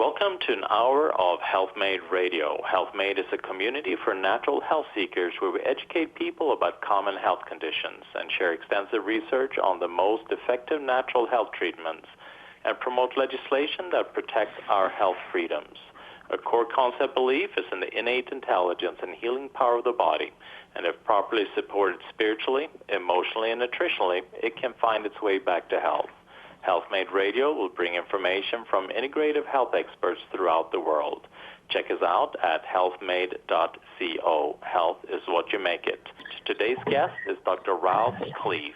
Welcome to an hour of HealthMade Radio. HealthMade is a community for natural health seekers where we educate people about common health conditions and share extensive research on the most effective natural health treatments and promote legislation that protects our health freedoms. A core concept belief is in the innate intelligence and healing power of the body, and if properly supported spiritually, emotionally, and nutritionally, it can find its way back to health. HealthMade Radio will bring information from integrative health experts throughout the world. Check us out at healthmade.co. Health is what you make it. Today's guest is Dr. Ralf Kleef.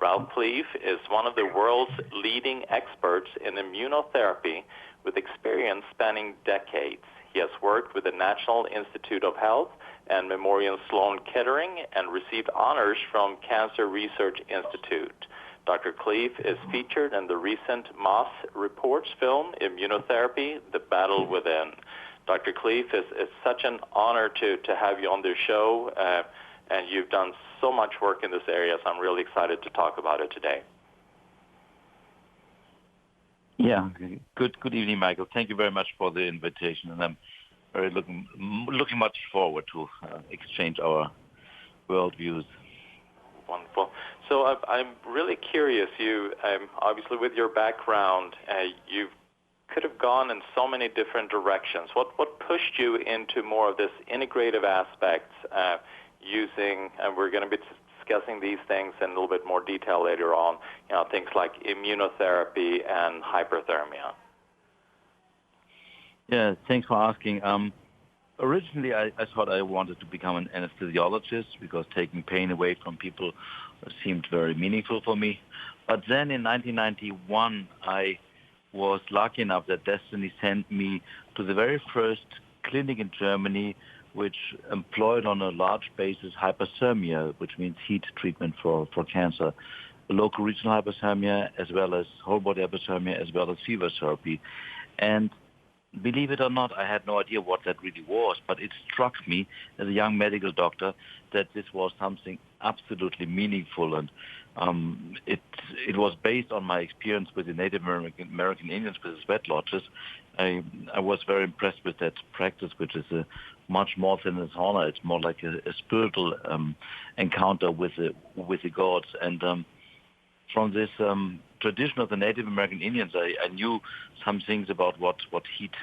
Ralf Kleef is one of the world's leading experts in immunotherapy with experience spanning decades. He has worked with the National Institute of Health and Memorial Sloan Kettering and received honors from Cancer Research Institute. Dr. Kleef is featured in the recent Moss Reports film, Immunotherapy, The Battle Within. Dr. Kleef, it's such an honor to have you on the show, and you've done so much work in this area, so I'm really excited to talk about it today. Yeah, good evening, Michael. Thank you very much for the invitation, and I'm very looking much forward to exchange our worldviews. Wonderful. So I'm really curious. You obviously, with your background, you could have gone in so many different directions. What pushed you into more of this integrative aspect, using, and we're going to be discussing these things in a little bit more detail later on, things like immunotherapy and hyperthermia? Yeah, thanks for asking. Originally, I thought I wanted to become an anesthesiologist because taking pain away from people seemed very meaningful for me. But then in 1991, I was lucky enough that destiny sent me to the very first clinic in Germany which employed on a large basis hyperthermia, which means heat treatment for cancer, local regional hyperthermia, as well as whole body hyperthermia, as well as fever therapy. And believe it or not, I had no idea what that really was, but it struck me as a young medical doctor that this was something absolutely meaningful, and it was based on my experience with the Native American Indians with the sweat lodges. I was very impressed with that practice, which is much more than a sauna. It's more like a spiritual encounter with the gods. And from this tradition of the Native American Indians, I knew some things about what heat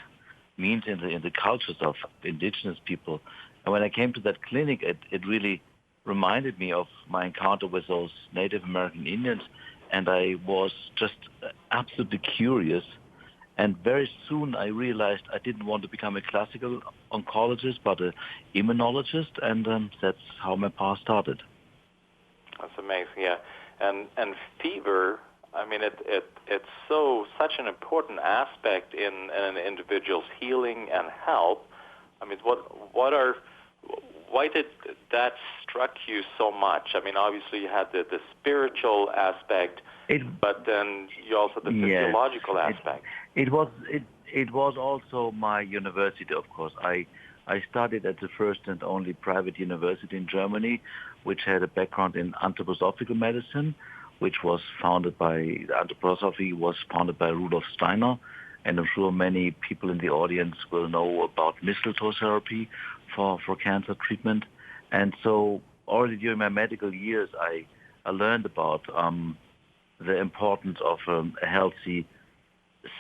means in the cultures of indigenous people. And when I came to that clinic, it really reminded me of my encounter with those Native American Indians, and I was just absolutely curious. And very soon I realized I didn't want to become a classical oncologist, but an immunologist, and that's how my path started. That's amazing, yeah. And fever, I mean, it's such an important aspect in an individual's healing and health. I mean, why did that struck you so much? I mean, obviously you had the spiritual aspect, but then you also the physiological aspect. It was also my university, of course. I studied at the first and only private university in Germany, which had a background in anthroposophical medicine, which was anthroposophy was founded by Rudolf Steiner, and I'm sure many people in the audience will know about mistletoe therapy for cancer treatment. And so already during my medical years, I learned about the importance of a healthy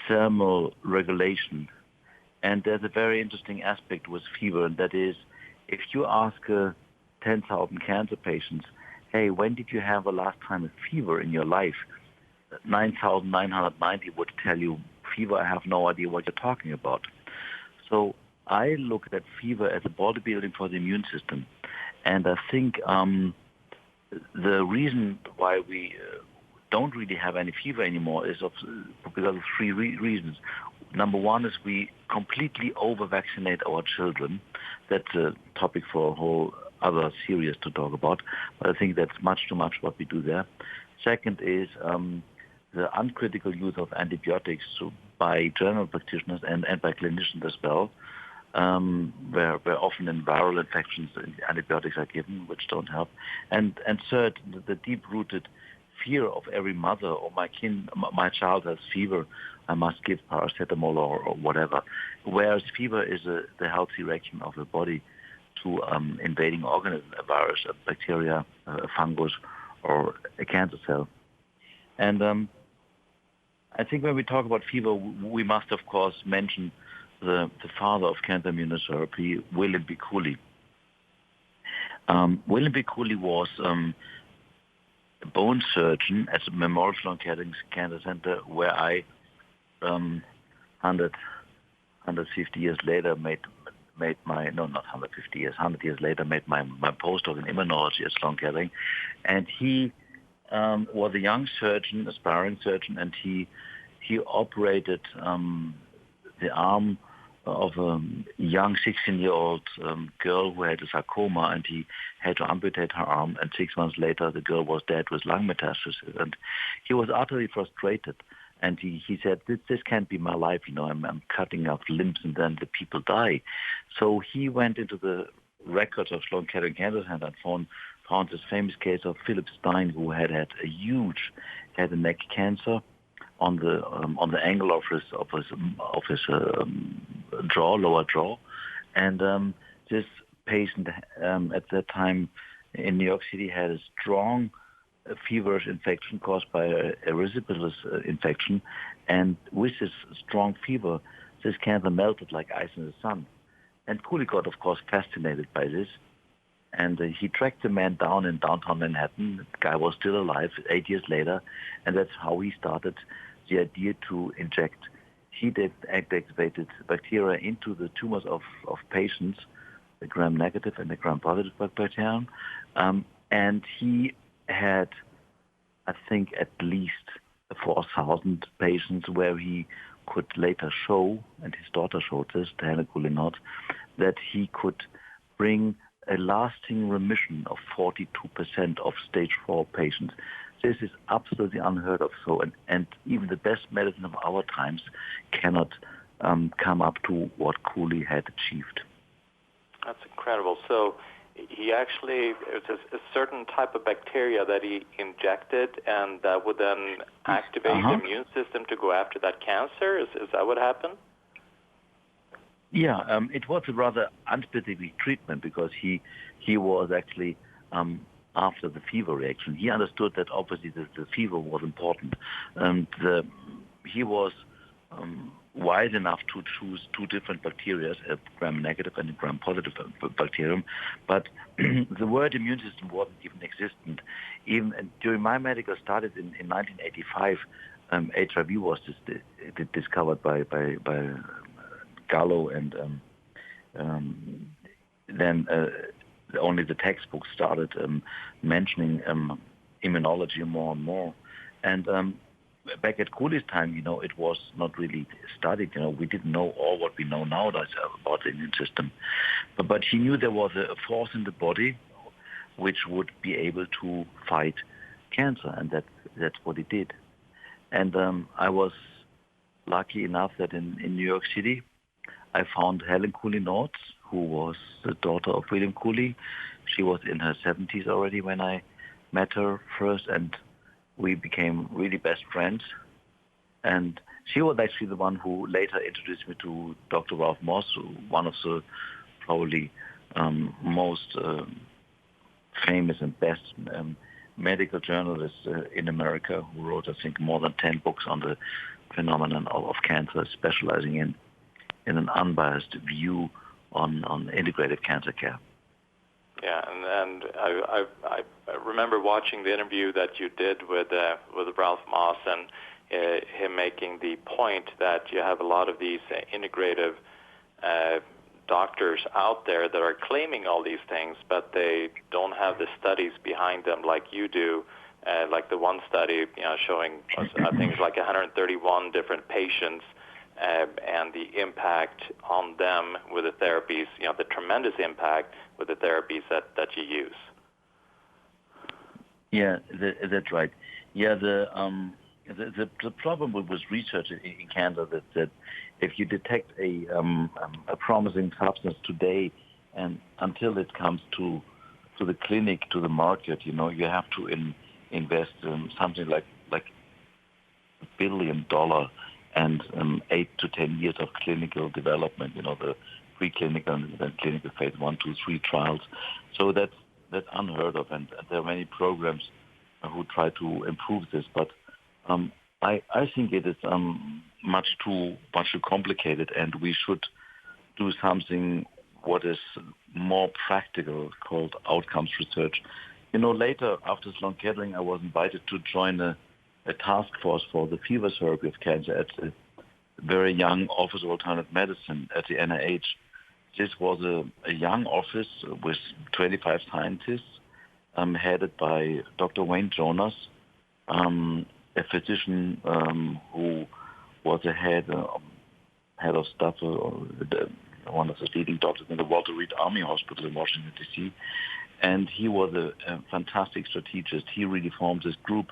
thermal regulation. And there's a very interesting aspect with fever, and that is if you ask 10,000 cancer patients, hey, when did you have the last time a fever in your life? 9,990 would tell you, fever, I have no idea what you're talking about. So I look at fever as a bodybuilding for the immune system. And I think the reason why we don't really have any fever anymore is because of three reasons. Number one is we completely over-vaccinate our children. That's a topic for a whole other series to talk about, but I think that's much too much what we do there. Second is the uncritical use of antibiotics by general practitioners and by clinicians as well, where often in viral infections antibiotics are given, which don't help. And third, the deep-rooted fear of every mother or my child has fever, I must give paracetamol or whatever. Whereas fever is the healthy reaction of the body to invading organism, a virus, a bacteria, a fungus, or a cancer cell. And I think when we talk about fever, we must, of course, mention the father of cancer immunotherapy, William B. Cooley. William B. Cooley was a bone surgeon at the Memorial Sloan Kettering Cancer Center, where I, 150 years later, made my, no, not 150 years, 100 years later, made my postdoc in immunology at Sloan Kettering. And he was a young surgeon, aspiring surgeon, and he operated the arm of a young 16-year-old girl who had a sarcoma, and he had to amputate her arm, and 6 months later the girl was dead with lung metastasis. And he was utterly frustrated, and he said, this can't be my life, I'm cutting off limbs and then the people die. So he went into the records of Sloan Kettering Cancer Center and found this famous case of Philip Stein, who had a huge head and neck cancer on the angle of his jaw, lower jaw, and this patient at that time in New York City had a strong feverish infection caused by a erysipelas infection, and with this strong fever, this cancer melted like ice in the sun. And Cooley got, of course, fascinated by this, and he tracked the man down in downtown Manhattan. The guy was still alive 8 years later, and that's how he started the idea to inject heat-activated bacteria into the tumors of patients, the gram-negative and the gram-positive bacterium. And he had, I think, at least 4,000 patients where he could later show, and his daughter showed this, Helen Cooley-Nott, that he could bring a lasting remission of 42% of stage 4 patients. This is absolutely unheard of. So, and even the best medicine of our times cannot come up to what Cooley had achieved. That's incredible. So he actually, it's a certain type of bacteria that he injected, and that would then activate the immune system to go after that cancer? Is that what happened? Yeah, it was a rather unspecific treatment because he was actually after the fever reaction. He understood that obviously the fever was important. He was wise enough to choose two different bacteria, a gram-negative and a gram-positive bacterium, but the word immune system wasn't even existent. Even during my medical studies in 1985, HIV was discovered by Gallo, and then only the textbooks started mentioning immunology more and more. And back at Cooley's time, it was not really studied. We didn't know all what we know nowadays about the immune system. But he knew there was a force in the body which would be able to fight cancer, and that's what he did. And I was lucky enough that in New York City, I found Helen Cooley-Nott, who was the daughter of William Cooley. She was in her 70s already when I met her first, and we became really best friends. And she was actually the one who later introduced me to Dr. Ralf Moss, one of the probably most famous and best medical journalists in America, who wrote, I think, more than 10 books on the phenomenon of cancer, specializing in an unbiased view on integrative cancer care. Yeah, and I remember watching the interview that you did with Ralf Moss, and him making the point that you have a lot of these integrative doctors out there that are claiming all these things, but they don't have the studies behind them like you do. Like the one study, showing I think it's like 131 different patients, and the impact on them with the therapies, the tremendous impact with the therapies that you use. Yeah, that's right. Yeah, the problem with research in cancer that if you detect a promising substance today, and until it comes to the clinic, to the market, you have to invest something like $1 billion and 8 to 10 years of clinical development. The preclinical and then clinical phase 1, 2, 3 trials. So that's unheard of, and there are many programs who try to improve this, but I think it is much too complicated, and we should do something what is more practical, called outcomes research. Later, after Sloan Kettering, I was invited to join a task force for the fever therapy of cancer at the very young Office of Alternative Medicine at the NIH. This was a young office with 25 scientists, headed by Dr. Wayne Jonas, a physician who was a head of staff, one of the leading doctors in the Walter Reed Army Hospital in Washington, D.C., and he was a fantastic strategist. He really formed this group,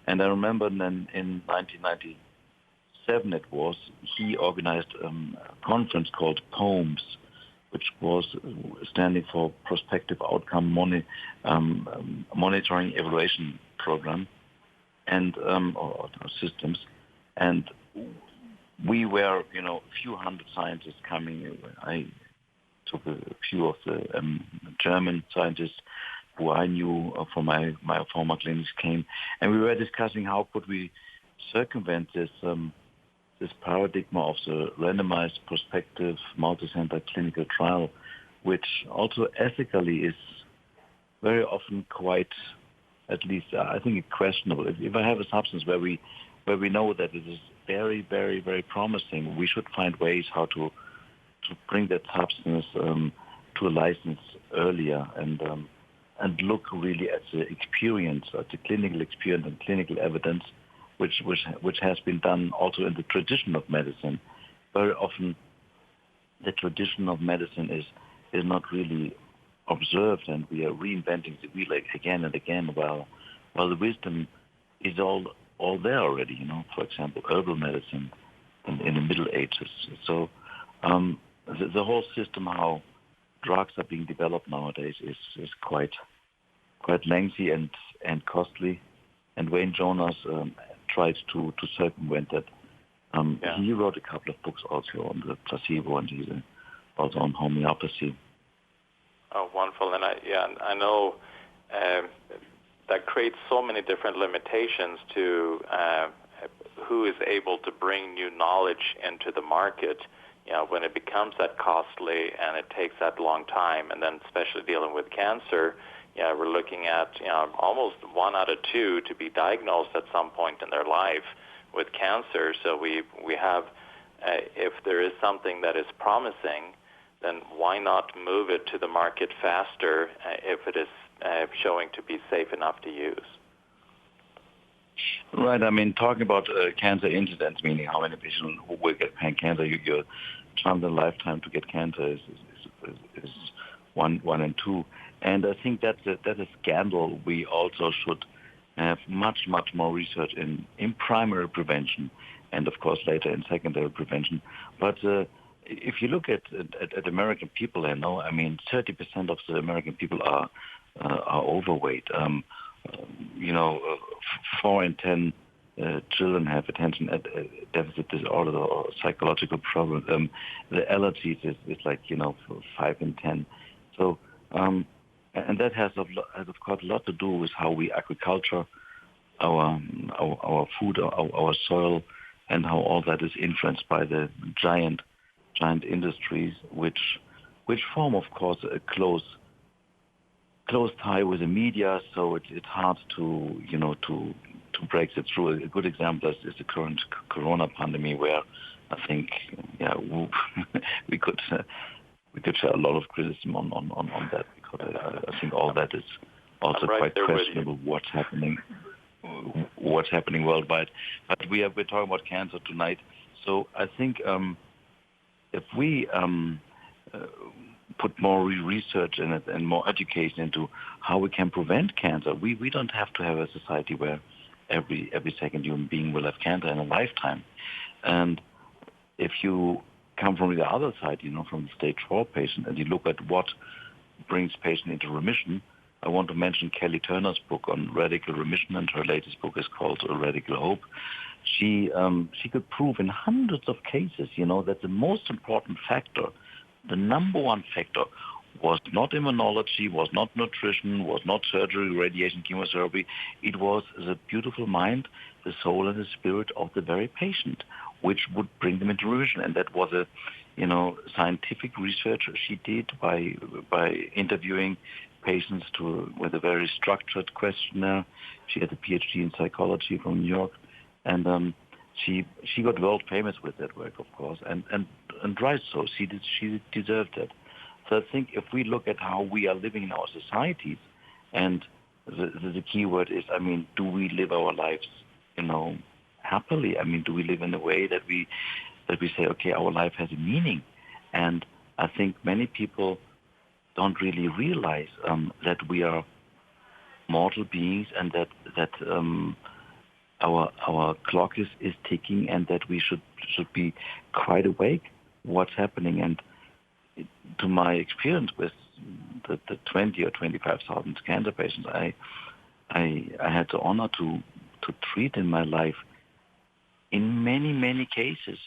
and I remember then in 1997 he organized a conference called POEMS, which was standing for Prospective Outcome Monitoring Evaluation Program and or systems, and we were a few hundred scientists coming. I took a few of the German scientists who I knew from my former clinics came, and we were discussing how could we circumvent this paradigm of the randomized prospective multicenter clinical trial, which also ethically is very often quite, at least I think, questionable. If I have a substance where we know that it is very, very, very promising, we should find ways how to bring that substance to a license earlier and look really at the experience, at the clinical experience and clinical evidence, which has been done also in the tradition of medicine. Very often, the tradition of medicine is not really observed, and we are reinventing the wheel again and again, while the wisdom is all there already. For example, herbal medicine in the Middle Ages. So the whole system, how drugs are being developed nowadays, is quite lengthy and costly. And Wayne Jonas tried to circumvent that. He wrote a couple of books also on the placebo, and he's also on homeopathy. Oh, wonderful! And I know that creates so many different limitations to who is able to bring new knowledge into the market. When it becomes that costly and it takes that long time, and then especially dealing with cancer, we're looking at almost 1 out of 2 to be diagnosed at some point in their life with cancer. So we have, if there is something that is promising, then why not move it to the market faster if it is showing to be safe enough to use? Right. I mean, talking about cancer incidence, meaning how many patients who will get cancer, your chance in a lifetime to get cancer is 1 in 2. And I think that's a scandal. We also should have much more research in primary prevention, and of course later in secondary prevention. But if you look at American people, 30% of the American people are overweight. 4 in 10 children have attention deficit disorder or psychological problems. The allergies is like 5 in 10. So and that has of course a lot to do with how we agriculture our food, our soil, and how all that is influenced by the giant industries, which form, of course, a close tie with the media. So it's hard to break it through. A good example is the current Corona pandemic, where I think we could share a lot of criticism on that, because I think all that is also quite questionable. What's happening worldwide. But we're talking about cancer tonight, so I think if we put more research in it and more education into how we can prevent cancer, we don't have to have a society where every second human being will have cancer in a lifetime. And if you come from the other side, from the stage 4 patient, and you look at what brings patient into remission, I want to mention Kelly Turner's book on radical remission, and her latest book is called Radical Hope. She could prove in hundreds of cases, that the most important factor, the number one factor, was not immunology, was not nutrition, was not surgery, radiation, chemotherapy. It was the beautiful mind, the soul, and the spirit of the very patient, which would bring them into remission. And that was a, scientific research she did by interviewing patients with a very structured questionnaire. She had a PhD in psychology from New York, and she got world famous with that work, of course, and right so. She deserved it. So I think if we look at how we are living in our societies, and the key word is, do we live our lives, happily? Do we live in a way that we say, okay, our life has a meaning? And I think many people don't really realize that we are mortal beings, and that our clock is ticking, and that we should be quite awake what's happening. And to my experience with the 20 or 25,000 cancer patients I had the honor to treat in my life, in many cases,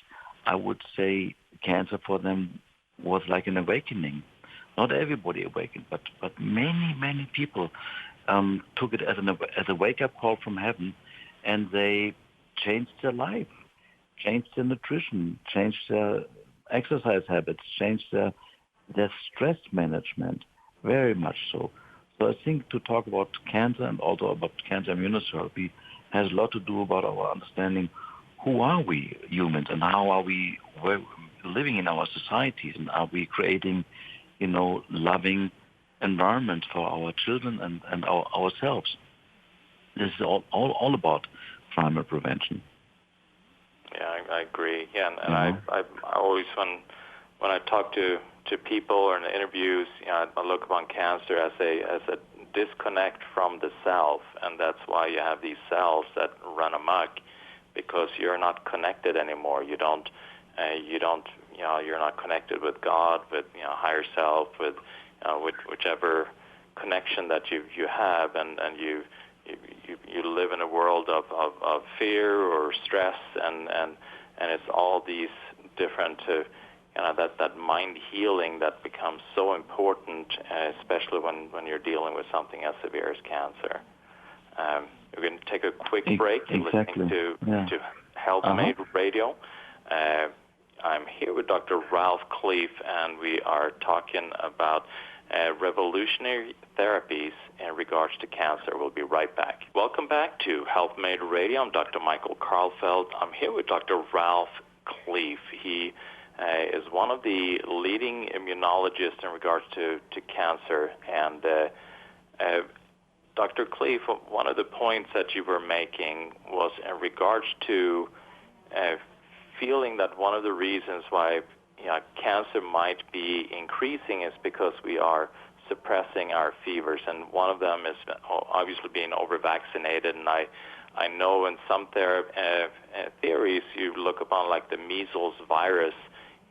I would say cancer for them was like an awakening. Not everybody awakened, but many people took it as a wake-up call from heaven, and they changed their life, changed their nutrition, changed their exercise habits, changed their stress management, very much so. So I think to talk about cancer and also about cancer immunotherapy has a lot to do about our understanding who are we humans, and how are we living in our societies, and are we creating, loving environment for our children and ourselves. This is all about primary prevention. Yeah, I agree. Yeah, and I always, when I talk to people or in interviews, I look upon cancer as a disconnect from the self, and that's why you have these cells that run amok, because you're not connected anymore. You're not connected with God, with higher self, with whichever connection that you have, and you live in a world of fear or stress, and it's all these different that mind healing that becomes so important, especially when you're dealing with something as severe as cancer. We're going to take a quick break. Exactly. Listening to HealthMade Radio. I'm here with Dr. Ralf Kleef, and we are talking about revolutionary therapies in regards to cancer. We'll be right back. Welcome back to HealthMade Radio. I'm Dr. Michael Karlfeldt. I'm here with Dr. Ralf Kleef. He is one of the leading immunologists in regards to cancer. And Dr. Kleef, one of the points that you were making was in regards to feeling that one of the reasons why cancer might be increasing is because we are suppressing our fevers, and one of them is obviously being over-vaccinated. And I know in some theories you look upon like the measles virus,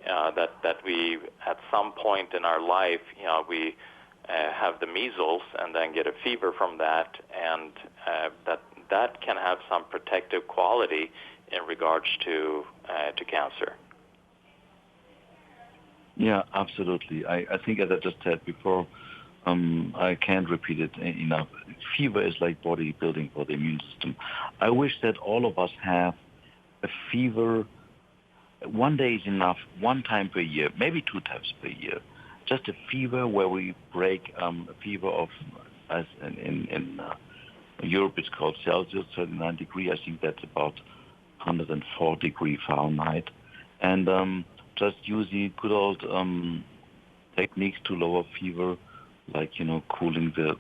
that we at some point in our life we have the measles and then get a fever from that, and that can have some protective quality in regards to cancer. Yeah, absolutely. I think, as I just said before, I can't repeat it enough. Fever is like body building for the immune system. I wish that all of us have a fever. One day is enough, one time per year, maybe 2 times per year. Just a fever where we break a fever of, as in Europe it's called Celsius, 39 degrees. I think that's about 104 degrees Fahrenheit. And just use the good old techniques to lower fever, like, cooling the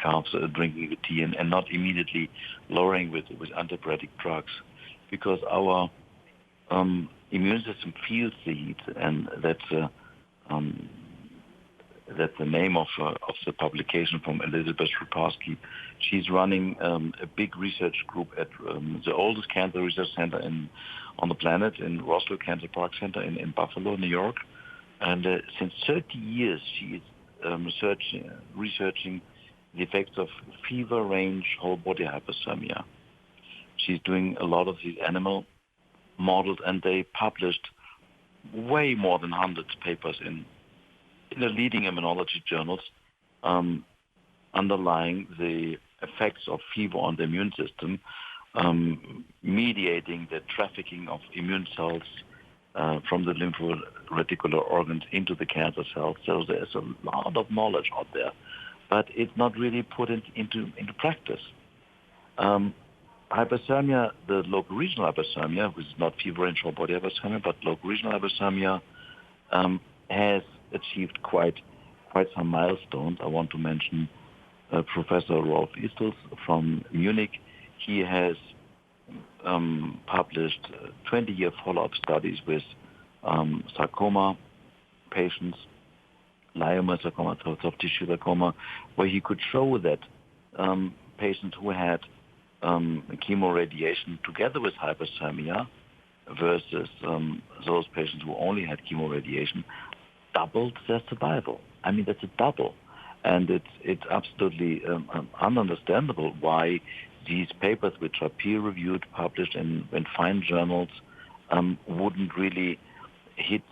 calves, drinking the tea, and not immediately lowering with antibiotic drugs, because our immune system feels the heat, and that's the name of the publication from Elizabeth Rupowski. She's running a big research group at the oldest cancer research center on the planet, in Roswell Cancer Park Center in Buffalo, New York. And since 30 years, she is researching the effects of fever, range, whole body hyperthermia. She's doing a lot of these animal models, and they published way more than 100 papers in the leading immunology journals underlying the effects of fever on the immune system, mediating the trafficking of immune cells from the lymphoreticular organs into the cancer cells. So there's a lot of knowledge out there, but it's not really put into practice. Hyperthermia, the local regional hyperthermia, which is not fever and short body hyperthermia, but local regional hyperthermia, has achieved quite some milestones. I want to mention Professor Ralf Kleef from Munich. He has published 20-year follow-up studies with sarcoma patients, leiomyosarcoma, soft tissue sarcoma, where he could show that patients who had chemoradiation together with hyperthermia versus those patients who only had chemoradiation doubled their survival. I mean, that's a double. And it's absolutely ununderstandable why these papers, which are peer-reviewed, published in fine journals, wouldn't really hit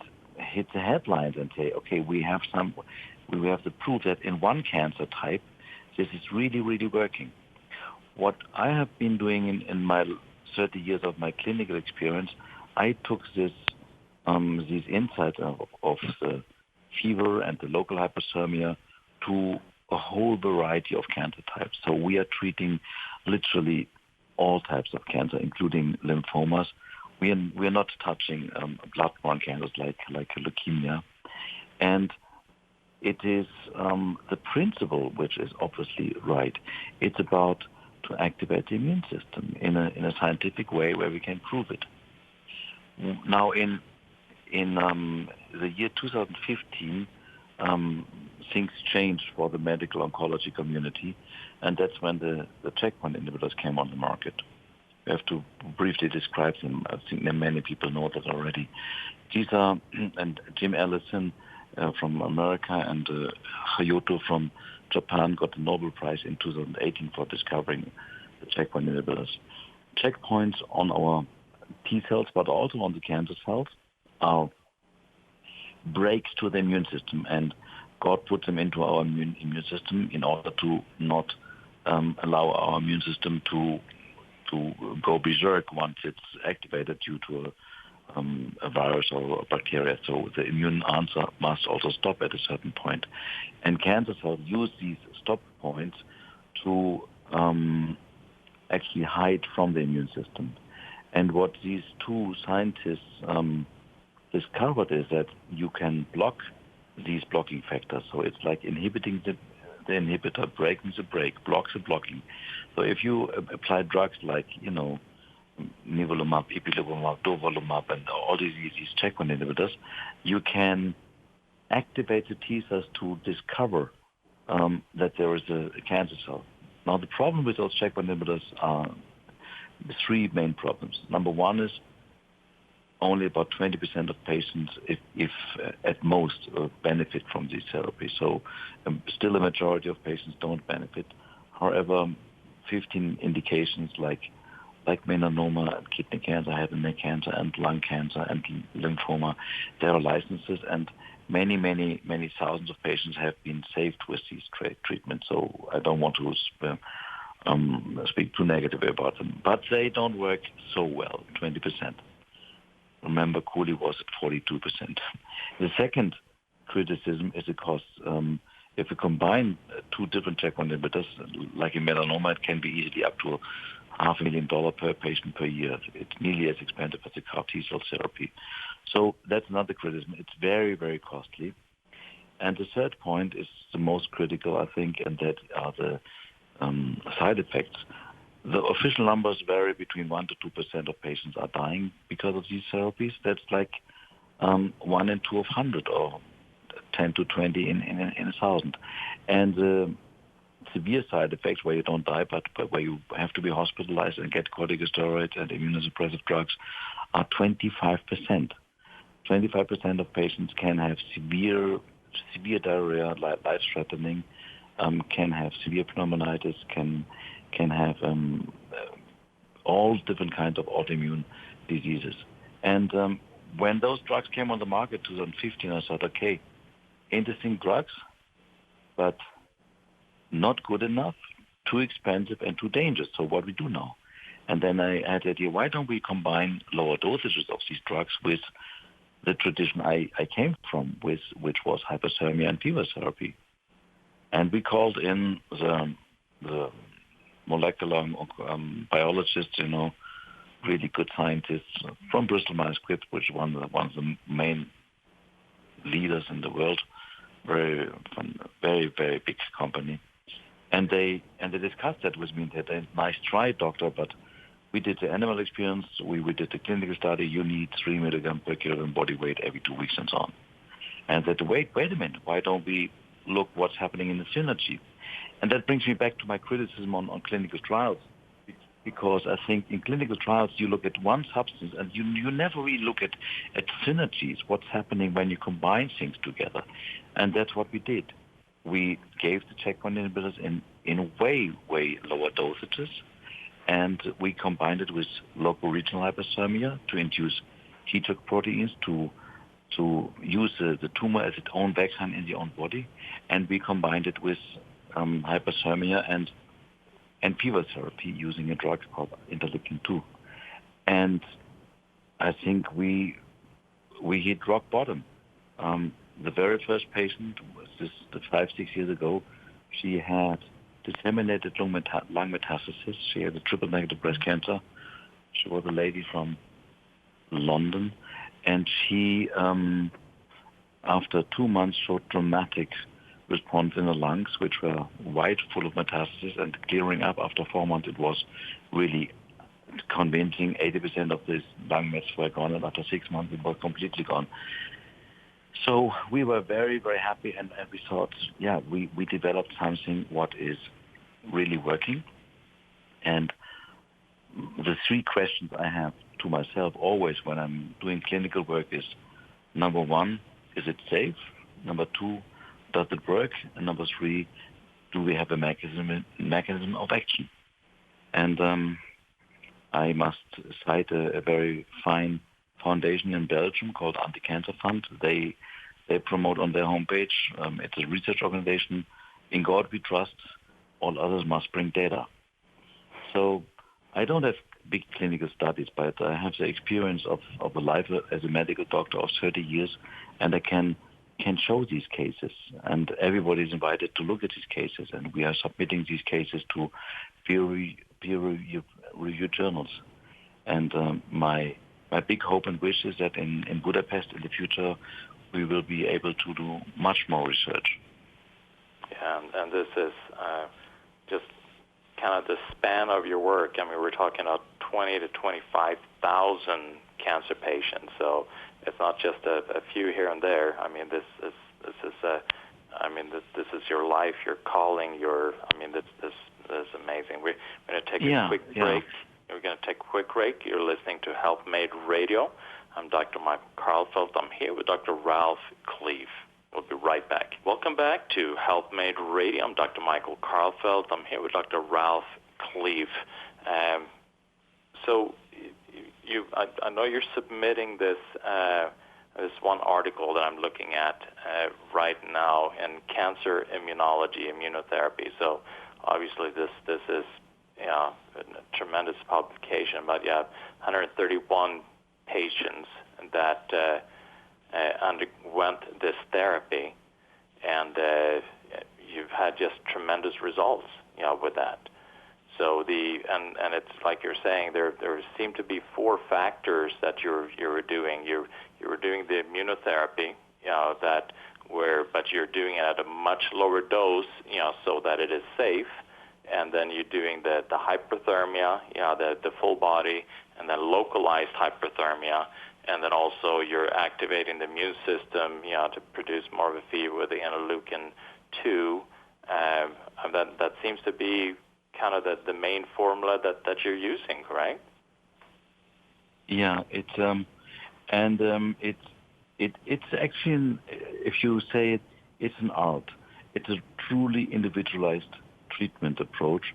the headlines and say, okay, we have the proof that in one cancer type, this is really, really working. What I have been doing in my 30 years of my clinical experience, I took these insights of the fever and the local hyperthermia to a whole variety of cancer types. So we are treating literally all types of cancer, including lymphomas. We are not touching blood-borne cancers like leukemia. And it is the principle which is obviously right. It's about to activate the immune system in a scientific way where we can prove it. Now, in the year 2015, things changed for the medical oncology community, and that's when the checkpoint inhibitors came on the market. We have to briefly describe them. I think many people know that already. These are, and Jim Allison from America and Hayato from Japan got the Nobel Prize in 2018 for discovering the checkpoint inhibitors. Checkpoints on our T cells, but also on the cancer cells, are breaks to the immune system, and God put them into our immune system in order to not allow our immune system to go berserk once it's activated due to a virus or a bacteria. So the immune answer must also stop at a certain point. And cancer cells use these stop points to actually hide from the immune system. And what these two scientists discovered is that you can block these blocking factors. So it's like inhibiting the inhibitor, breaking the brake, blocks the blocking. So if you apply drugs like, nivolumab, ipilimumab, durvalumab, and all these checkpoint inhibitors, you can activate the T cells to discover that there is a cancer cell. Now, the problem with those checkpoint inhibitors are three main problems. Number one is only about 20% of patients, if at most, benefit from these therapies. So still a majority of patients don't benefit. However, 15 indications like melanoma and kidney cancer, head and neck cancer, and lung cancer and lymphoma, there are licenses, and many thousands of patients have been saved with these treatments. So I don't want to speak too negatively about them. But they don't work so well, 20%. Remember, Cooley was at 42%. The second criticism is because if you combine two different checkpoint inhibitors, like in melanoma, it can be easily up to $500,000 per patient per year. It's nearly as expensive as a CAR T-cell therapy. So that's another criticism. It's very, very costly. And the third point is the most critical, I think, and that are the side effects. The official numbers vary between 1% to 2% of patients are dying because of these therapies. That's like 1 in 2 of 100 or 10 to 20 in 1,000. And the severe side effects where you don't die, but where you have to be hospitalized and get corticosteroids and immunosuppressive drugs are 25%. 25% of patients can have severe diarrhea, life-threatening, can have severe pneumonitis, can have all different kinds of autoimmune diseases. And when those drugs came on the market in 2015, I thought, okay, interesting drugs, but not good enough, too expensive, and too dangerous. So what we do now? And then I had the idea, why don't we combine lower dosages of these drugs with the tradition I came from, which was hyperthermia and fever therapy. And we called in the molecular biologists, really good scientists from Bristol Myers Squibb, which one of the main leaders in the world, very, very big company. And they discussed that with me. They said, nice try, doctor, but we did the animal experience, we did the clinical study, you need 3 milligrams per kilogram body weight every 2 weeks and so on. And I said, wait a minute, why don't we look what's happening in the synergy? And that brings me back to my criticism on clinical trials, because I think in clinical trials you look at one substance and you never really look at synergies, what's happening when you combine things together. And that's what we did. We gave the checkpoint inhibitors in way lower dosages, and we combined it with local regional hyperthermia to induce heat-shock proteins to use the tumor as its own vaccine in the own body, and we combined it with hyperthermia and fever therapy using a drug called interleukin-2. And I think we hit rock bottom. The very first patient was 5-6 years ago. She had disseminated lung metastasis. She had a triple-negative breast cancer. She was a lady from London, and she, after 2 months, showed dramatic response in the lungs, which were wide full of metastasis, and clearing up after 4 months. It was really convincing. 80% of these lung mets were gone, and after 6 months, it was completely gone. So we were very, very happy, and we thought, we developed something what is really working. And the 3 questions I have to myself always when I'm doing clinical work is, number 1, is it safe? Number 2, does it work? And number 3, do we have a mechanism of action? And I must cite a very fine foundation in Belgium called Anti-Cancer Fund. They promote on their homepage, it's a research organization, in God we trust, all others must bring data. So I don't have big clinical studies, but I have the experience of a life as a medical doctor of 30 years, and I can show these cases, and everybody is invited to look at these cases, and we are submitting these cases to peer-reviewed journals. And my big hope and wish is that in Budapest in the future we will be able to do much more research. Yeah, and this is just kind of the span of your work. I mean, we're talking about 20 to 25,000 cancer patients, so it's not just a few here and there. I mean, this is your life, your calling, this is amazing. We're going to take a quick break. We're going to take a quick break. You're listening to HealthMade Radio. I'm Dr. Michael Karlfeldt. I'm here with Dr. Ralf Kleef. We'll be right back. Welcome back to HealthMade Radio. I'm Dr. Michael Karlfeldt. I'm here with Dr. Ralf Kleef. So I know you're submitting this one article that I'm looking at right now in Cancer Immunology, Immunotherapy. So obviously this is a tremendous publication, but you have 131 patients that underwent this therapy, and you've had just tremendous results, with that. So and it's like you're saying, there seem to be 4 factors that you were doing. You were doing the immunotherapy, but you're doing it at a much lower dose, so that it is safe. And then you're doing the hyperthermia, the full body, and then localized hyperthermia, and then also you're activating the immune system, to produce more of a fever with the interleukin-2. That seems to be kind of the main formula that you're using, correct? Yeah, it's actually, if you say it, it's an art. it's a truly individualized treatment approach.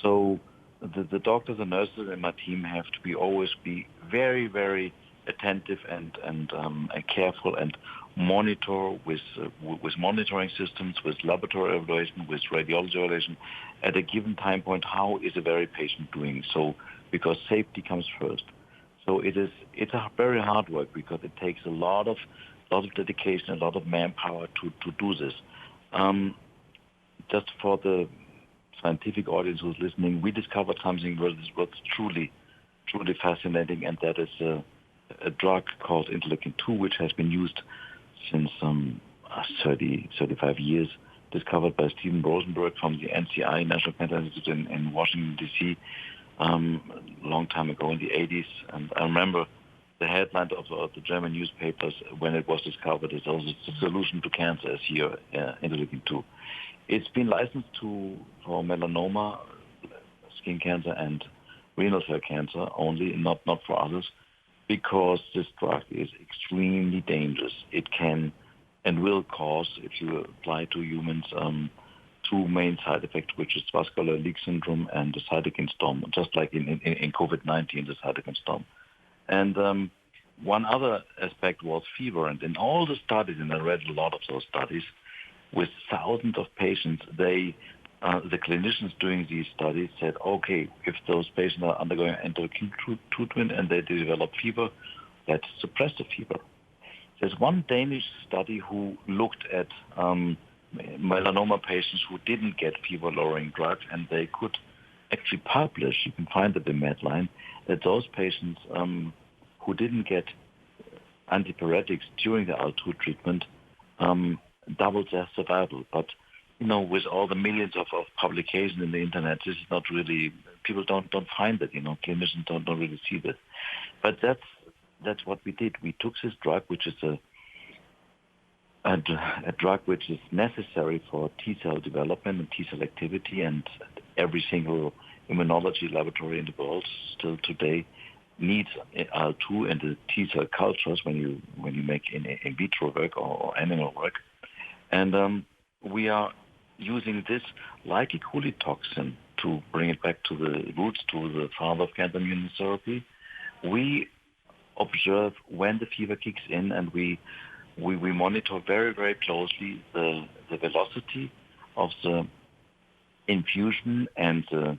So the doctors and nurses in my team have to always be very, very attentive and careful and monitor with monitoring systems, with laboratory evaluation, with radiology evaluation at a given time point. How is a very patient doing? So because safety comes first. So it's a very hard work because it takes a lot of dedication, a lot of manpower to do this. Just for the scientific audience who's listening, we discovered something what's truly fascinating, and that is a drug called interleukin-2, which has been used since 35 years, discovered by Steven Rosenberg from the NCI, National Cancer Institute in Washington, D.C., long time ago in the 80s. And I remember the headline of the German newspapers when it was discovered is also the solution to cancer is here, interleukin-2. It's been licensed for melanoma, skin cancer, and renal cell cancer only, not for others, because this drug is extremely dangerous. It can and will cause, if you apply to humans, two main side effects, which is vascular leak syndrome and the cytokine storm, just like in COVID-19, the cytokine storm. And one other aspect was fever. And in all the studies, and I read a lot of those studies, with thousands of patients, the clinicians doing these studies said, okay, if those patients are undergoing interleukin-2 treatment and they develop fever, let's suppress the fever. There's one Danish study who looked at melanoma patients who didn't get fever-lowering drugs, and they could actually publish, you can find it in Medline, that those patients who didn't get antipyretics during the IL-2 treatment doubled their survival. But, with all the millions of publications in the internet, this is not really, people don't find it, clinicians don't really see this. But that's what we did. We took this drug, which is a drug which is necessary for T-cell development and T-cell activity, and every single immunology laboratory in the world still today needs IL-2 and the T-cell cultures when you make in vitro work or animal work. And we are using this like a coolie toxin to bring it back to the roots, to the father of cancer immunotherapy. We observe when the fever kicks in, and we monitor very, very closely the velocity of the infusion and the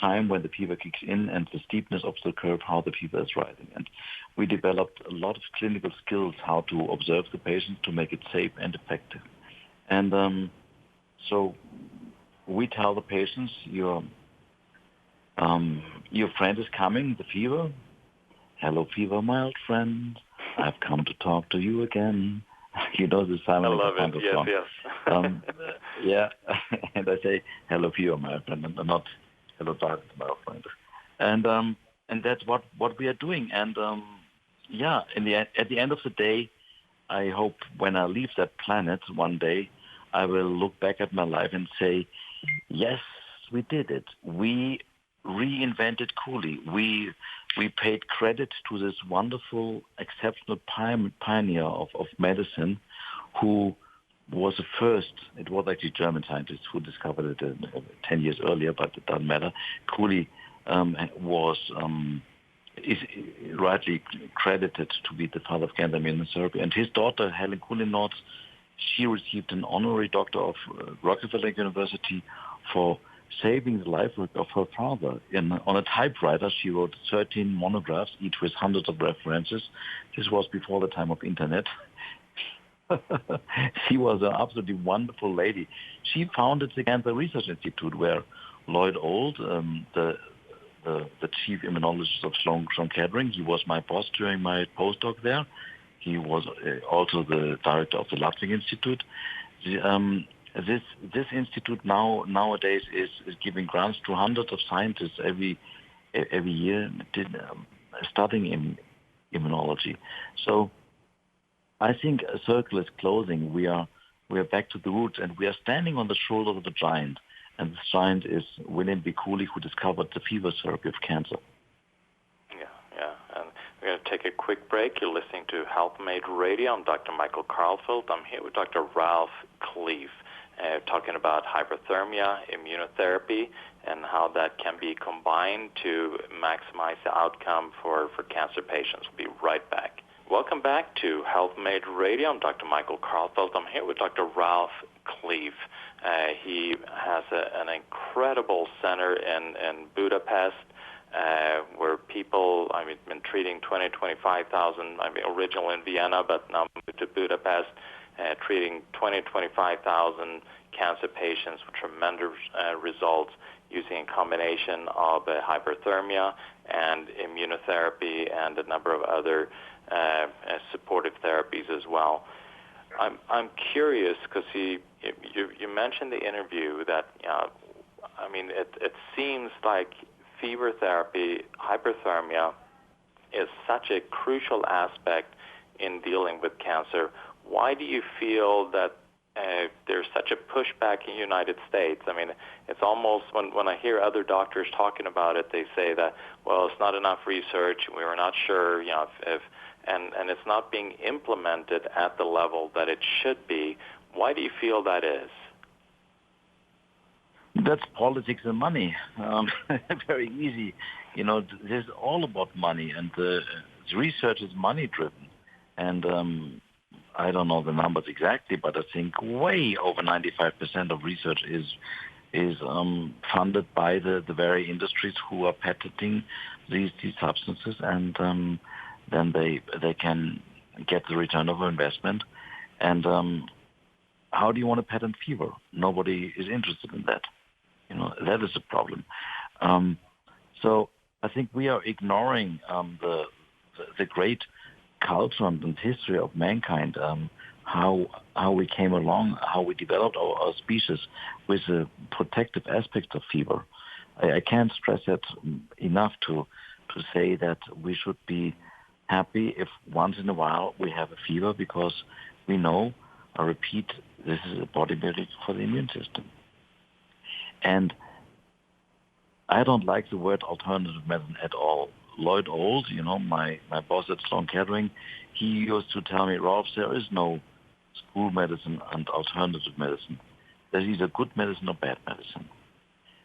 time when the fever kicks in and the steepness of the curve, how the fever is rising. And we developed a lot of clinical skills how to observe the patient to make it safe and effective. And so we tell the patients, your friend is coming, the fever. Hello, fever, my old friend. I've come to talk to you again. The Simon I love it. Yes, song. Yeah, and I say, hello, fever, my friend, and not hello, darkness, my old friend. And that's what we are doing. And at the end of the day, I hope when I leave that planet one day, I will look back at my life and say, yes, we did it. We reinvented coolie. We paid credit to this wonderful, exceptional pioneer of medicine who was the first. It was actually German scientists who discovered it 10 years earlier, but it doesn't matter. Coolie is rightly credited to be the father of cancer immunotherapy. And his daughter, Helen Cooley-Nortz, she received an honorary doctor of Rockefeller University for saving the life of her father. On a typewriter, she wrote 13 monographs, each with hundreds of references. This was before the time of internet. She was an absolutely wonderful lady. She founded the Cancer Research Institute, where Lloyd Old, the chief immunologist of Sloan Kettering, he was my boss during my postdoc there. He was also the director of the Ludwig Institute. This institute nowadays is giving grants to hundreds of scientists every year, studying in immunology. So I think a circle is closing. We are back to the roots, and we are standing on the shoulders of a giant. And the giant is William B. Cooley, who discovered the fever therapy of cancer. Yeah. And we're going to take a quick break. You're listening to HealthMade Radio. I'm Dr. Michael Karlfeldt. I'm here with Dr. Ralf Kleef. talking about hyperthermia, immunotherapy, and how that can be combined to maximize the outcome for cancer patients. We'll be right back. Welcome back to HealthMade Radio. I'm Dr. Michael Karlfeldt. I'm here with Dr. Ralf Kleef. He has an incredible center in Budapest where people, been treating 25,000, originally in Vienna, but now moved to Budapest, treating 25,000 cancer patients with tremendous results using a combination of hyperthermia and immunotherapy and a number of other supportive therapies as well. I'm curious because you mentioned in the interview that it seems like fever therapy, hyperthermia, is such a crucial aspect in dealing with cancer. Why do you feel that there's such a pushback in the United States? It's almost, when I hear other doctors talking about it, they say that, well, it's not enough research, we were not sure, if and it's not being implemented at the level that it should be. Why do you feel that is? That's politics and money. Very easy. This is all about money, and the research is money-driven. And I don't know the numbers exactly, but I think way over 95% of research is funded by the very industries who are patenting these substances, and then they can get the return of investment. And how do you want to patent fever? Nobody is interested in that. That is a problem. So I think we are ignoring the great culture and history of mankind, how we came along, how we developed our species with the protective aspect of fever. I can't stress that enough to say that we should be happy if once in a while we have a fever, because we know, I repeat, this is a bodybuilding for the immune system. And I don't like the word alternative medicine at all. Lloyd Old, my boss at Sloan Kettering, he used to tell me, Ralph, there is no school medicine and alternative medicine. There's either good medicine or bad medicine.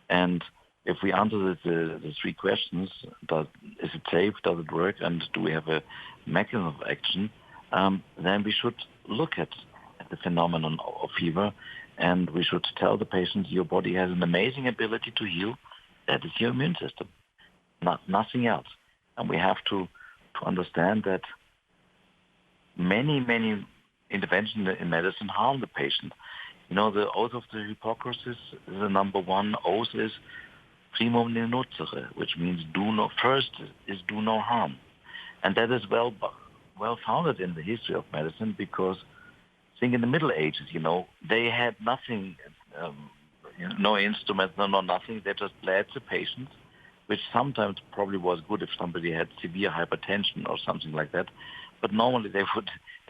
And if we answer the three questions, is it safe, does it work, and do we have a mechanism of action, then we should look at the phenomenon of fever, and we should tell the patient, your body has an amazing ability to heal. That is your immune system, nothing else. And we have to understand that many interventions in medicine harm the patient. The oath of the Hippocrates, the number one oath is primum non nocere, which means do no harm. And that is well founded in the history of medicine, because I think in the Middle Ages, they had nothing, no instruments, no nothing. They just bled the patients, which sometimes probably was good if somebody had severe hypertension or something like that. But normally they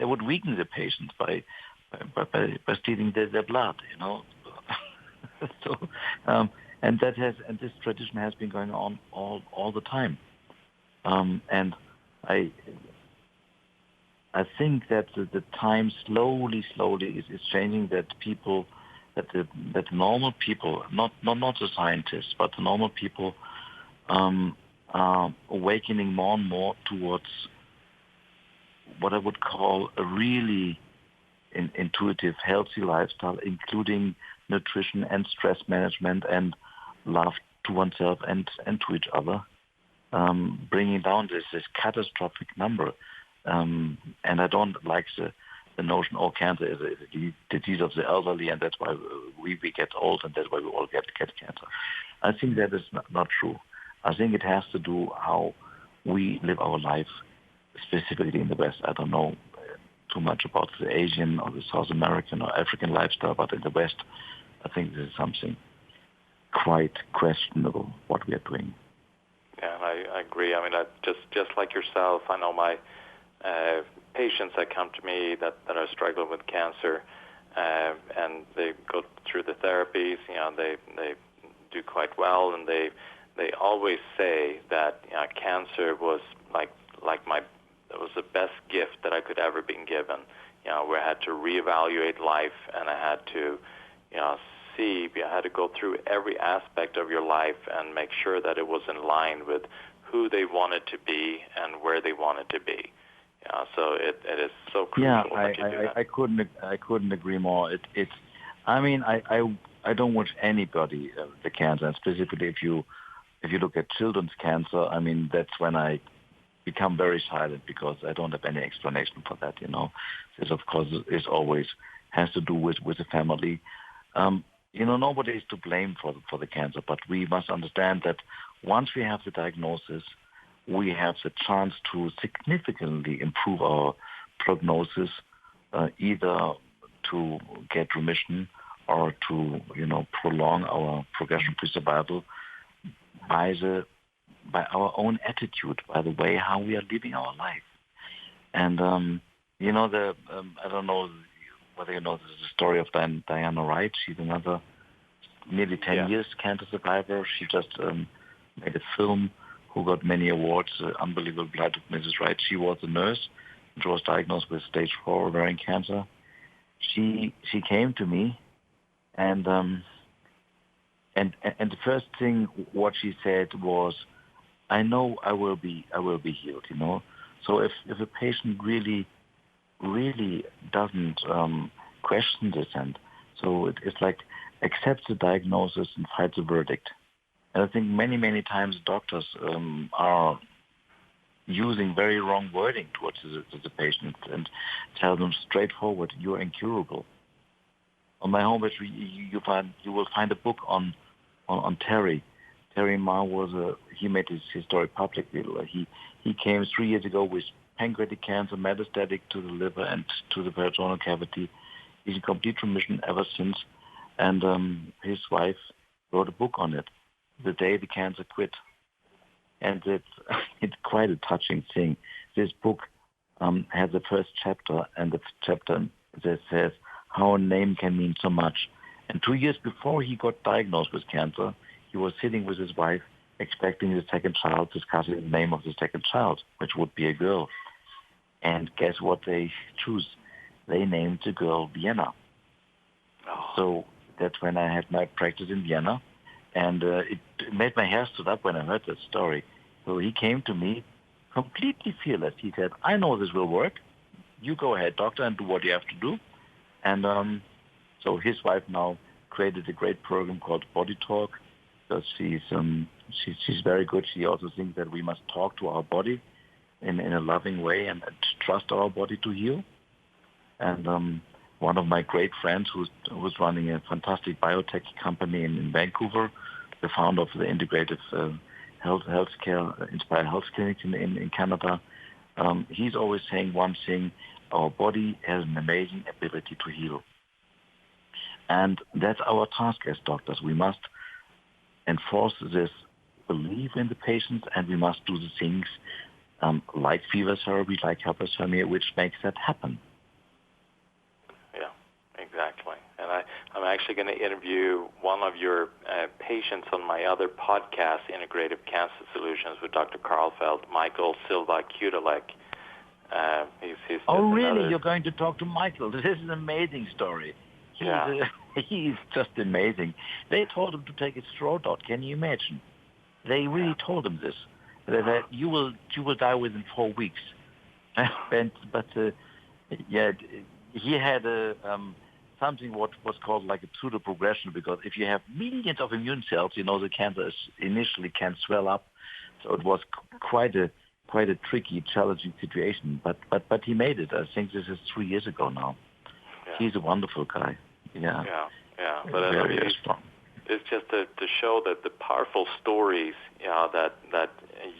would weaken the patient by stealing their blood, So, and this tradition has been going on all the time. And I think that the time slowly is changing, that normal people, not the scientists, but the normal people are awakening more and more towards what I would call a really intuitive, healthy lifestyle, including nutrition and stress management and love to oneself and to each other, bringing down this catastrophic number. And I don't like the notion, cancer is a disease of the elderly, and that's why we get old, and that's why we all get cancer. I think that is not true. I think it has to do how we live our life, specifically in the West. I don't know too much about the Asian or the South American or African lifestyle, but in the West, I think this is something quite questionable what we are doing. Yeah, I agree. Just like yourself, I know my patients that come to me that are struggling with cancer, and they go through the therapies. They do quite well, and they always say that cancer was it was the best gift that I could ever been given. Where I had to reevaluate life, and I had to see, you had to go through every aspect of your life and make sure that it was in line with who they wanted to be and where they wanted to be. So it is so crucial that you do that. I couldn't agree more. I don't wish anybody the cancer, and specifically if you look at children's cancer, that's when I become very silent because I don't have any explanation for that. This of course is always has to do with the family. Nobody is to blame for the cancer, but we must understand that once we have the diagnosis, we have the chance to significantly improve our prognosis, either to get remission or to, prolong our progression-free survival by our own attitude, by the way how we are living our life. And, I don't know whether you know the story of Diana Wright. She's another nearly 10 years cancer survivor. She just made a film who got many awards, Unbelievable Life of Mrs. Wright. She was a nurse and she was diagnosed with stage 4 ovarian cancer. She came to me and the first thing what she said was, I know I will be healed, So if a patient really doesn't question this, and so it's like accept the diagnosis and fight the verdict. And I think many times doctors are using very wrong wording towards the patient and tell them straightforward, you're incurable. On my homepage, you will find a book on Terry. Terry Ma he made his story publicly. He came 3 years ago with pancreatic cancer, metastatic to the liver and to the peritoneal cavity. He's in complete remission ever since, and his wife wrote a book on it, The Day the Cancer Quit. And it's quite a touching thing. This book has the first chapter, and the chapter that says how a name can mean so much. And 2 years before he got diagnosed with cancer, he was sitting with his wife, expecting the second child, discussing the name of the second child, which would be a girl. And guess what they choose? They named the girl Vienna. Oh. So that's when I had my practice in Vienna. And it made my hair stood up when I heard that story. So he came to me completely fearless. He said, I know this will work. You go ahead, doctor, and do what you have to do. And so his wife now created a great program called Body Talk. Because she's very good. She also thinks that we must talk to our body in a loving way and trust our body to heal. And one of my great friends who's running a fantastic biotech company in Vancouver, the founder of the integrative healthcare inspired health clinic in Canada, he's always saying one thing: our body has an amazing ability to heal, and that's our task as doctors. We must enforce this belief in the patients, and we must do the things like fever therapy, like hyperthermia, which makes that happen. Yeah, exactly. And I'm actually going to interview one of your patients on my other podcast, Integrative Cancer Solutions, with Dr. Karlfeldt, Michael Silva Kudelek. He's oh, really? You're going to talk to Michael? This is an amazing story. He's just amazing. They told him to take his throat out. Can you imagine? They really told him this. They said, you will die within 4 weeks. But he had something what was called like a pseudo progression, because if you have millions of immune cells, the cancer initially can swell up. So it was quite a tricky, challenging situation. But he made it. I think this is 3 years ago now. Yeah. He's a wonderful guy. Yeah. But very strong. It's just to show that the powerful stories that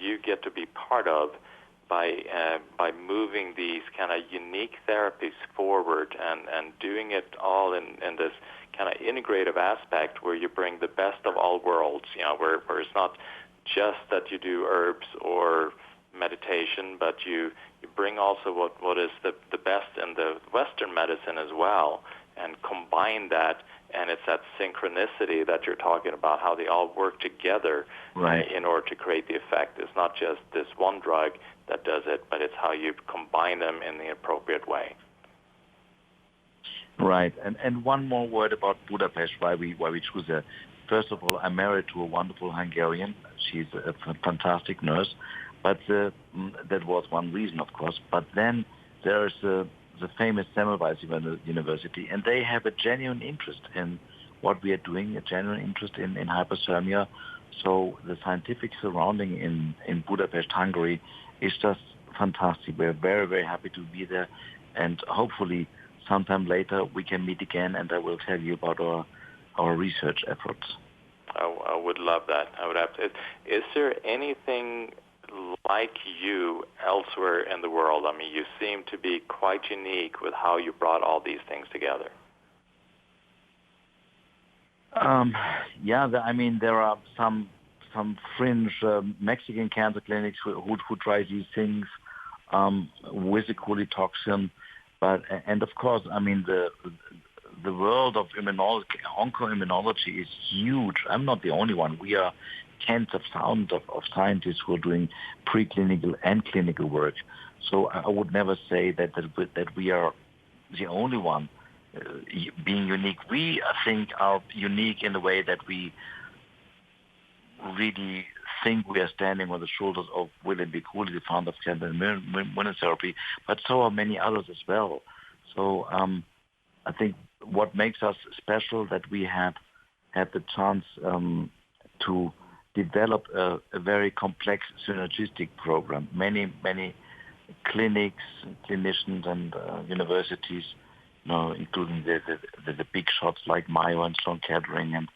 you get to be part of by moving these kind of unique therapies forward and doing it all in this kind of integrative aspect where you bring the best of all worlds, where it's not just that you do herbs or meditation, but you bring also what is the best in the Western medicine as well, and combine that, and it's that synchronicity that you're talking about, how they all work together in order to create the effect. It's not just this one drug that does it, but it's how you combine them in the appropriate way. Right. And one more word about Budapest, why we choose her. First of all, I'm married to a wonderful Hungarian. She's a fantastic nurse, but that was one reason, of course. But then there's the famous Semmelweis University, and they have a genuine interest in what we are doing, a genuine interest in hyperthermia. So the scientific surrounding in Budapest, Hungary, is just fantastic. We're very, very happy to be there, and hopefully sometime later we can meet again, and I will tell you about our research efforts. I would love that. I would have to. Is there anything like you elsewhere in the world? I mean, you seem to be quite unique with how you brought all these things together. There are some fringe Mexican cancer clinics who try these things with a coolitoxin, and of course, I mean the world of immunology, oncoimmunology, is huge. I'm not the only one. We are tens of thousands of scientists who are doing preclinical and clinical work. So I would never say that we are the only one being unique. We, I think, are unique in the way that we really think we are standing on the shoulders of William B. Cooley, the founder of cancer immunotherapy, but so are many others as well. So I think what makes us special that we had the chance to develop a very complex synergistic program. Many clinics, clinicians, and universities, including the big shots like Mayo and Sloan Kettering and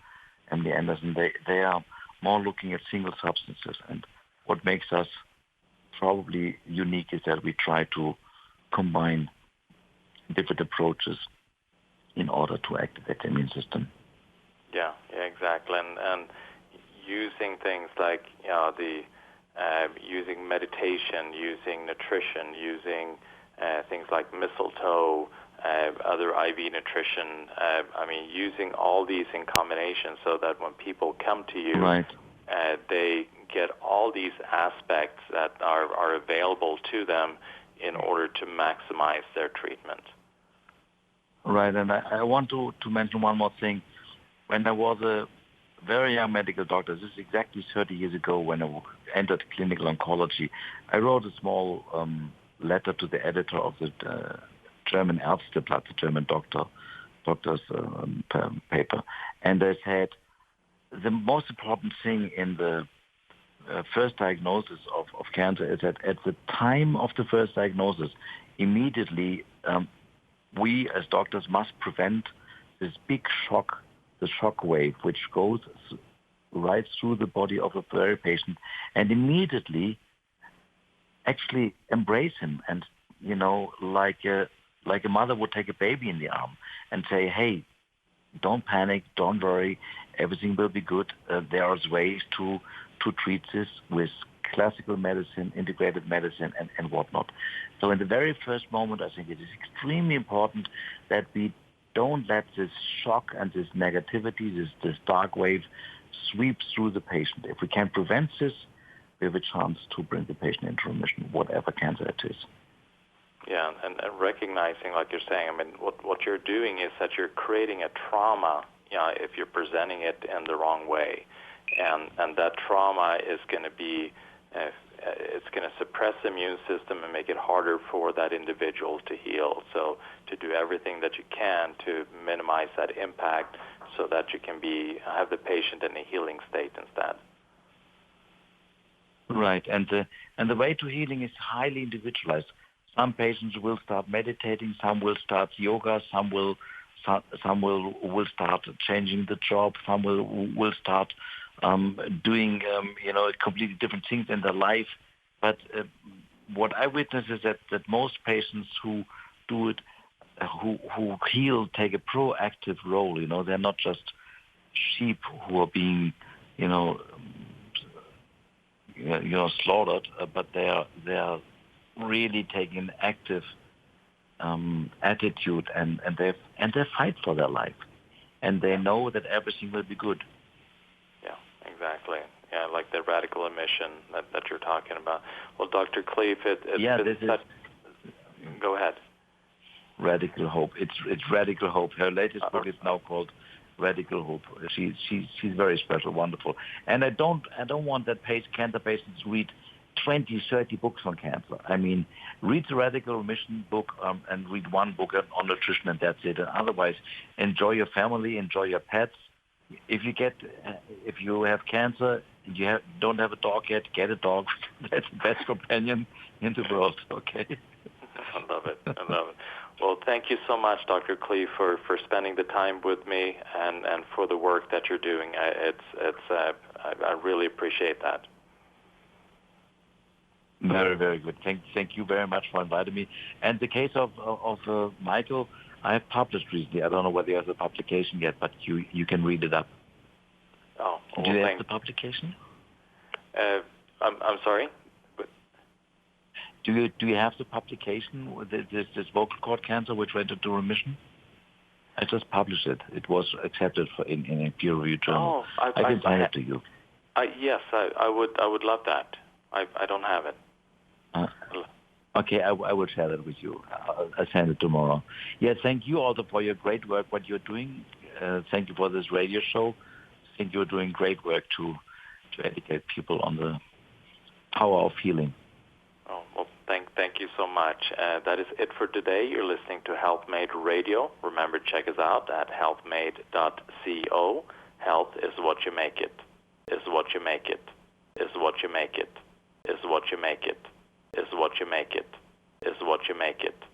MD Anderson, they are more looking at single substances. And what makes us probably unique is that we try to combine different approaches in order to activate the immune system. Yeah, exactly. And using things like using meditation, using nutrition, using things like mistletoe, other IV nutrition. Using all these in combination so that when people come to you, right, they get all these aspects that are available to them in order to maximize their treatment. Right, and I want to mention one more thing. When I was a very young medical doctor, this is exactly 30 years ago when I entered clinical oncology, I wrote a small letter to the editor of the German Ärzteblatt, the German doctor's paper, and I said, the most important thing in the first diagnosis of cancer is that at the time of the first diagnosis, immediately we as doctors must prevent this big shock, the shock wave, which goes right through the body of a very patient, and immediately actually embrace him, and like a mother would take a baby in the arm and say, hey, don't panic, don't worry, everything will be good. There are ways to treat this with classical medicine, integrative medicine, and whatnot. So in the very first moment, I think it is extremely important that we don't let this shock and this negativity, this dark wave, sweep through the patient. If we can prevent this, we have a chance to bring the patient into remission, whatever cancer it is. Yeah, and recognizing, like you're saying, what you're doing is that you're creating a trauma, if you're presenting it in the wrong way. And that trauma is going to be, it's going to suppress the immune system and make it harder for that individual to heal. So to do everything that you can to minimize that impact so that you can have the patient in a healing state instead. Right, and the way to healing is highly individualized. Some patients will start meditating, some will start yoga, some will start changing the job, some will start doing completely different things in their life. But what I witness is that most patients who do it, who heal, take a proactive role. They're not just sheep who are being slaughtered, but they are really taking an active attitude, and they fight for their life, and they know that everything will be good. Yeah, exactly. Yeah, like the radical emission that you're talking about. Well, Dr. Kleef, this is. Go ahead. Radical Hope. It's Radical Hope. Her latest book is now called Radical Hope. She's very special, wonderful. And I don't want that cancer patients read 20, 30 books on cancer. I mean, read the Radical Remission book and read one book on nutrition, and that's it. And otherwise, enjoy your family, enjoy your pets. If you have cancer, don't have a dog yet, get a dog. That's the best companion in the world. Okay. I love it. Well, thank you so much, Dr. Kleef, for spending the time with me and for the work that you're doing. I really appreciate that. Very, very good. Thank you very much for inviting me. And the case of Michael, I have published recently. I don't know whether there's a publication yet, but you can read it up. Oh, well, do you have the publication? I'm sorry. Do you have the publication with this vocal cord cancer which went into remission? I just published it. It was accepted in a peer-reviewed journal. Oh, I can send it to you. Yes, I would love that. I don't have it. Okay, I will share that with you. I'll send it tomorrow. Yeah, thank you also for your great work, what you're doing. Thank you for this radio show. I think you're doing great work to educate people on the power of healing. Oh, well, thank you so much. That is it for today. You're listening to HealthMade Radio. Remember, check us out at healthmade.co. Health is what you make it. Is what you make it. Is what you make it. Is what you make it. Is what you make it. Is what you make it.